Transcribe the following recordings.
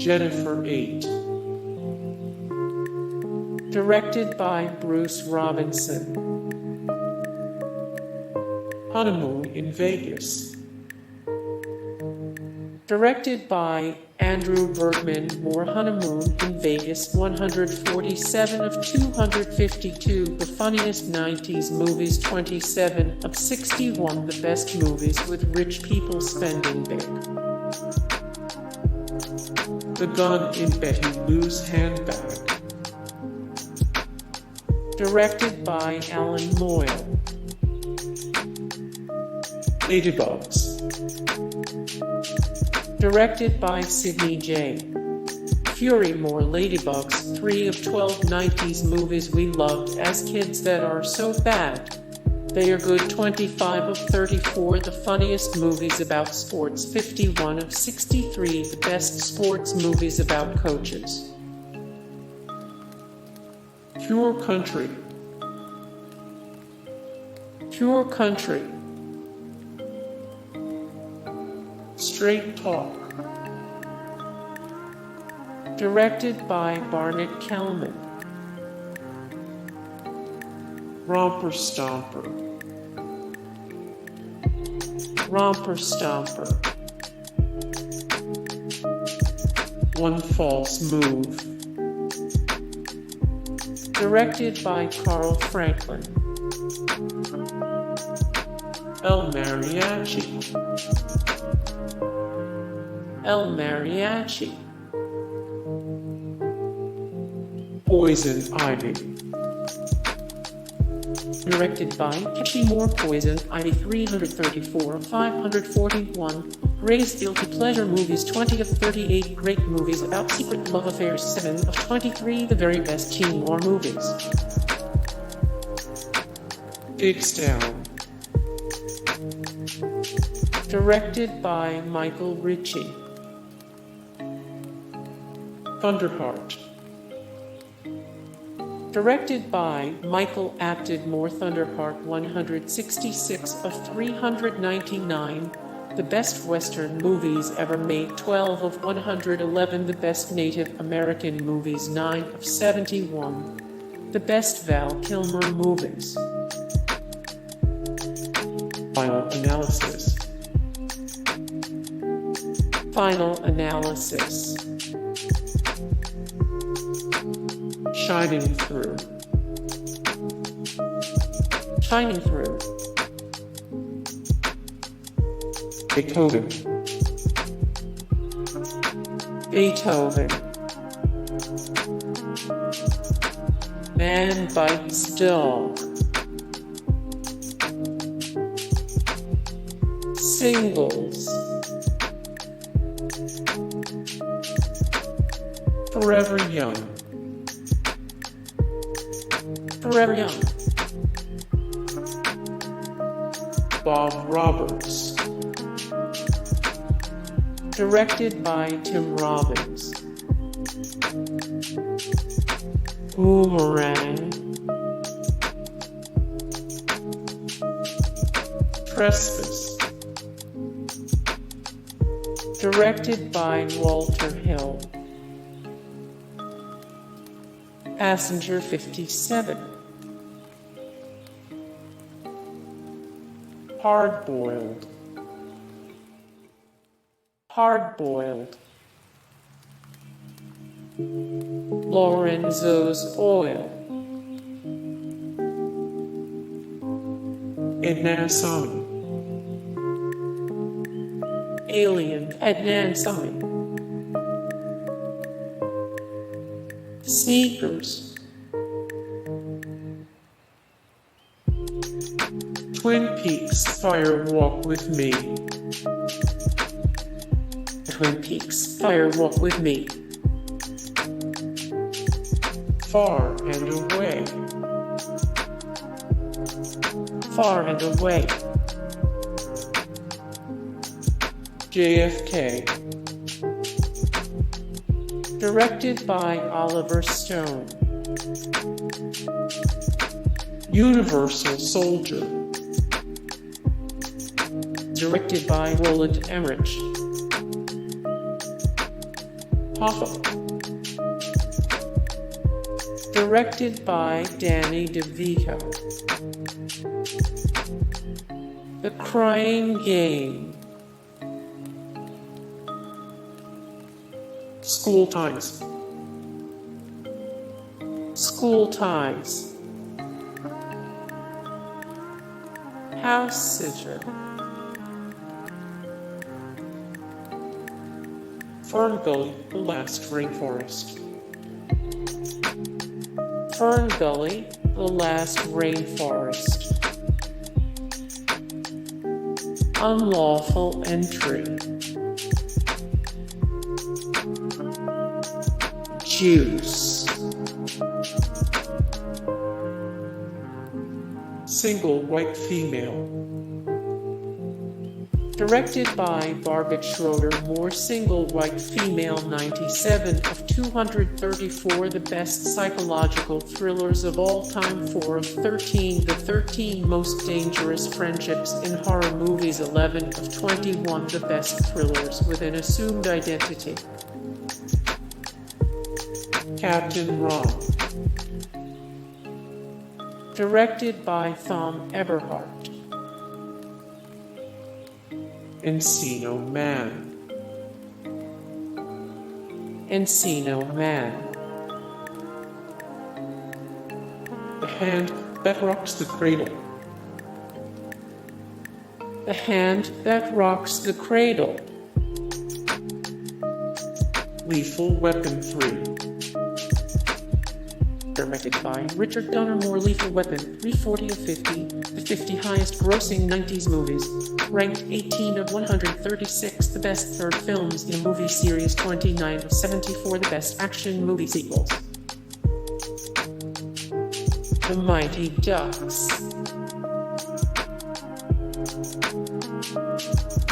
Jennifer 8. Directed by Bruce Robinson. Honeymoon in Vegas. Directed by Andrew Bergman. More Honeymoon in Vegas. 147 of 252. The funniest 90s movies. 27 of 61. The best movies with rich people spending big. The Gun in Betty Lou's Handbag. Directed by Alan Moyle. Ladybugs. Directed by Sidney J. Fury. More Ladybugs. 3 of 12 90s movies we loved as kids that are so bad they are good. 25 of 34. The funniest movies about sports. 51 of 63. The best sports movies about coaches. Pure Country. Pure Country. Straight Talk. Directed by Barnett Kellman. Romper Stomper. Romper Stomper. One False Move. Directed by Carl Franklin. El Mariachi. El Mariachi. Poison Ivy. Directed by Kitty Moore. Poison Ivy. 334 of 541. Greatest guilty pleasure movies. 20 of 38. Great movies about secret love affairs. 7 of 23. The very best teen war movies. Diggstown. Directed by Michael Ritchie. Thunderheart. Directed by Michael Apted. More Thunderheart. 166 of 399. The best Western movies ever made. 12 of 111. The best Native American movies. 9 of 71. The best Val Kilmer movies. Final analysis. Final analysis. Shining Through. Shining Through. Beethoven. Beethoven. Man Bites Dog. Singles. Forever Young. Forever Young. Bob Roberts. Directed by Tim Robbins. Boomerang. Trespass. Directed by Walter Hill. Passenger 57. Hard-boiled. Hard-boiled. Lorenzo's Oil. In Nassau. Alien at Nansai. Sneakers. Twin Peaks Fire Walk with Me. Twin Peaks Fire Walk with Me. Far and Away. Far and Away. JFK. Directed by Oliver Stone. Universal Soldier. directed by Roland Emmerich. Hoffa, directed by Danny DeVito. The Crying Game. School Ties. School Ties. Housesitter. FernGully, The Last Rainforest. FernGully, The Last Rainforest. Unlawful Entry. Juice. Single White Female. Directed by Barbara Schroeder Moore. Single White Female. 97 of 234. The best psychological thrillers of all time. 4 of 13. The 13 most dangerous friendships in horror movies. 11 of 21. The best thrillers with an assumed identity. Captain Ron. Directed by Tom Eberhardt. Encino Man. Encino Man. The Hand That Rocks the Cradle. The Hand That Rocks the Cradle. Lethal Weapon 3. Directed by Richard Donner Moore. Lethal Weapon, 340 of 50, the 50 highest grossing 90s movies, ranked 18 of 136, the best third films in a movie series, 29 of 74, the best action movie sequels. The Mighty Ducks.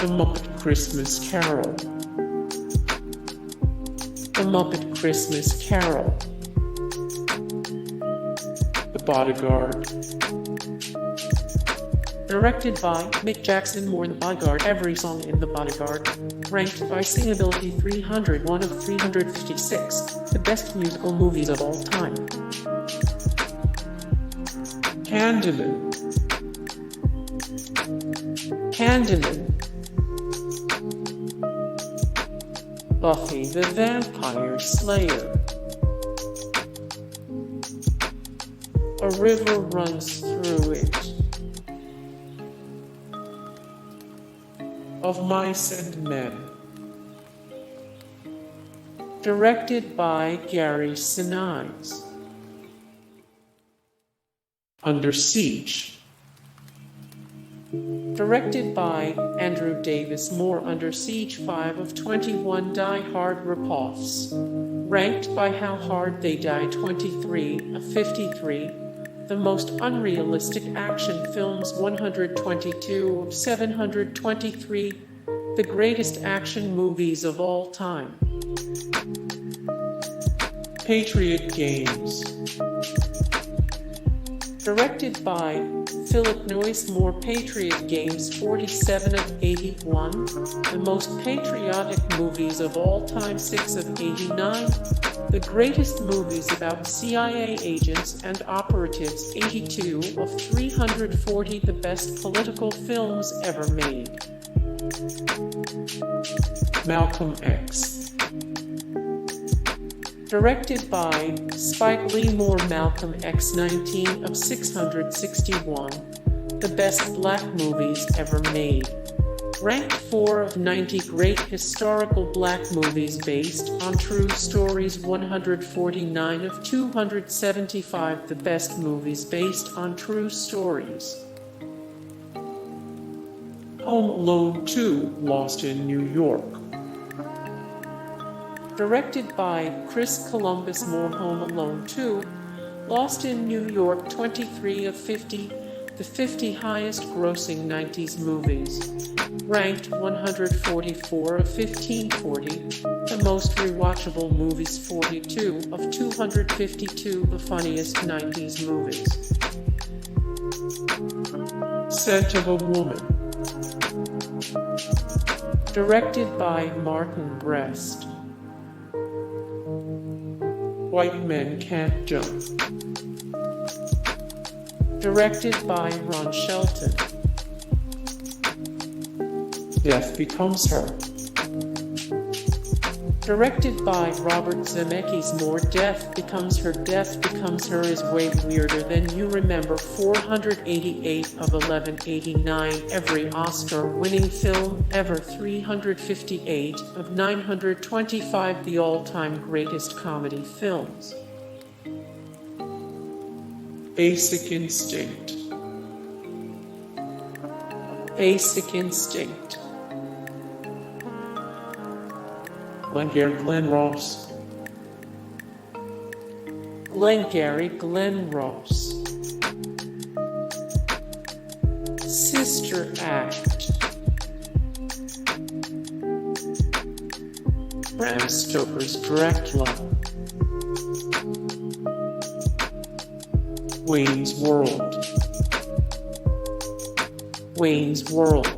The Muppet Christmas Carol. The Muppet Christmas Carol. The Bodyguard. Directed by Mick Jackson Moore. The Bodyguard. Every song in The Bodyguard. Ranked by Singability 301 of 356. The best musical movies of all time. Candyman. Candyman. Buffy the Vampire Slayer. A river runs through it. Of Mice and Men. Directed by Gary Sinise. Under Siege. Directed by Andrew Davis Moore. Under Siege, 5 of 21 die-hard ripoffs. Ranked by How Hard They Die, 23 of 53. The most unrealistic action films, 122 of 723. The greatest action movies of all time. Patriot Games. Directed by Philip Noyce Moore. Patriot Games, 47 of 81. The most patriotic movies of all time, 6 of 89. The greatest movies about CIA agents and operatives, 82 of 340. The best political films ever made. Malcolm X. Directed by Spike Lee Moore. Malcolm X, 19 of 661. The best black movies ever made. Ranked 4 of 90 great historical black movies based on true stories, 149 of 275. The best movies based on true stories. Home Alone 2, Lost in New York. Directed by Chris Columbus Moore. Home Alone 2, Lost in New York, 23 of 50. The 50 highest grossing 90s movies. Ranked 144 of 1540. The most rewatchable movies, 42 of 252. The funniest 90s movies. Scent of a Woman. Directed by Martin Brest. White Men Can't Jump. Directed by Ron Shelton. Death Becomes Her. Directed by Robert Zemeckis. More Death Becomes Her. Death Becomes Her is way weirder than you remember. 488 of 1189, every Oscar-winning film ever. 358 of 925, the all-time greatest comedy films. Basic Instinct. Basic Instinct. Glenn Ross. Glenn Ross. Sister Act. Bram Stoker's Dracula. Wayne's World. Wayne's World.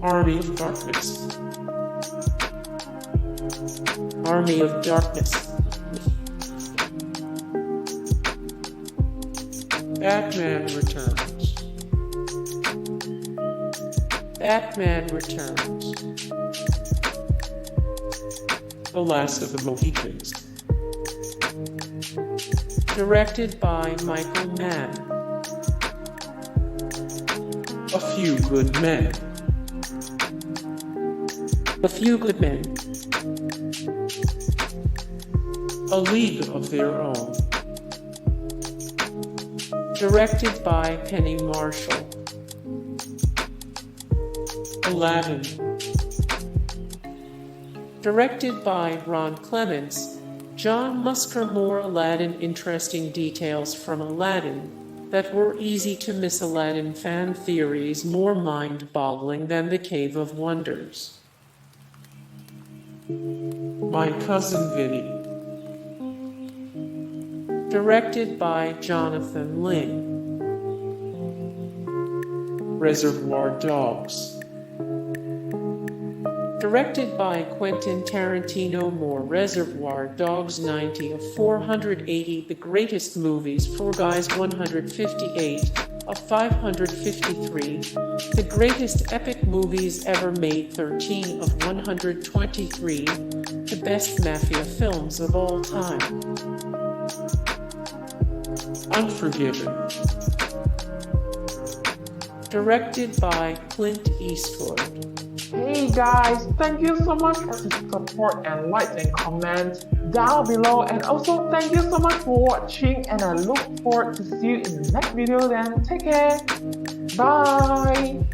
Army of Darkness. Army of Darkness. Batman Returns. Batman Returns. The Last of the Mohicans. Directed by Michael Mann. A Few Good Men. A Few Good Men. A League of Their Own. Directed by Penny Marshall. Aladdin. Directed by Ron Clements. John Musker. More Aladdin. Interesting details from Aladdin that were easy to miss. Aladdin fan theories more mind-boggling than the Cave of Wonders. My Cousin Vinny. Directed by Jonathan Ling. Reservoir Dogs. Directed by Quentin Tarantino. More Reservoir Dogs. 90 of 480, the greatest movies for guys. 158 of 553, the greatest epic movies ever made. 13 of 123, the best mafia films of all time. Unforgiven. Directed by Clint Eastwood. Hey guys, thank you so much for the support and likes and comments down below, and also thank you so much for watching, and I look forward to see you in the next video. Then take care, bye.